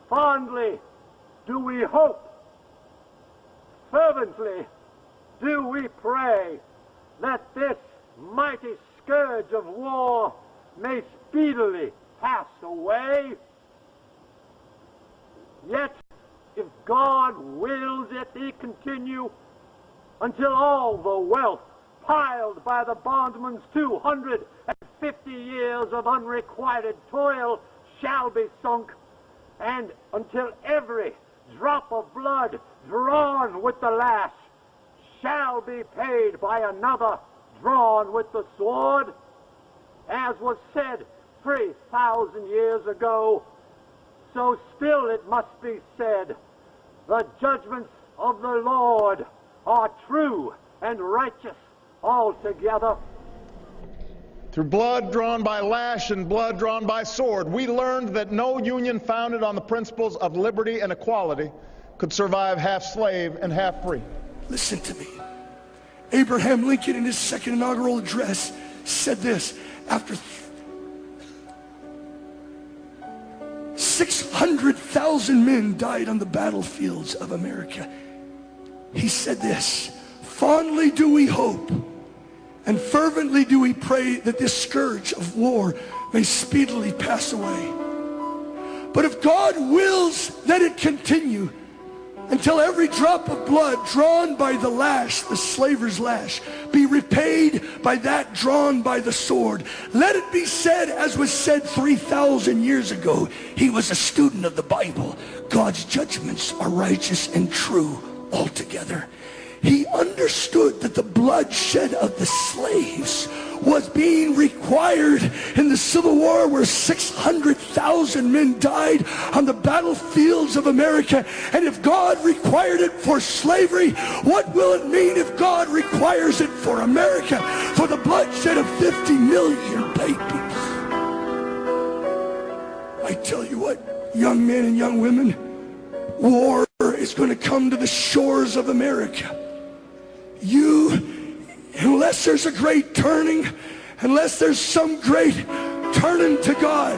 Fondly do we hope, fervently do we pray that this mighty scourge of war may speedily pass away. Yet, if God wills it, He continue until all the wealth piled by the bondman's 250 years of unrequited toil shall be sunk, and until every drop of blood drawn with the lash shall be paid by another drawn with the sword, as was said 3,000 years ago, so still it must be said, the judgments of the Lord are true and righteous altogether. Through blood drawn by lash and blood drawn by sword, we learned that no union founded on the principles of liberty and equality could survive half slave and half free. Listen to me. Abraham Lincoln, in his second inaugural address, said this: after 600,000 men died on the battlefields of America, he said this: fondly do we hope and fervently do we pray that this scourge of war may speedily pass away. But if God wills that it continue until every drop of blood drawn by the lash, the slaver's lash, be repaid by that drawn by the sword, let it be said, as was said 3,000 years ago. He was a student of the Bible. God's judgments are righteous and true altogether. He understood that the bloodshed of the slaves was being required in the Civil War, where 600,000 men died on the battlefields of America. And if God required it for slavery, what will it mean if God requires it for America, for the bloodshed of 50 million babies? I tell you what, young men and young women, war is going to come to the shores of America. Unless there's a great turning, unless there's some great turning to God,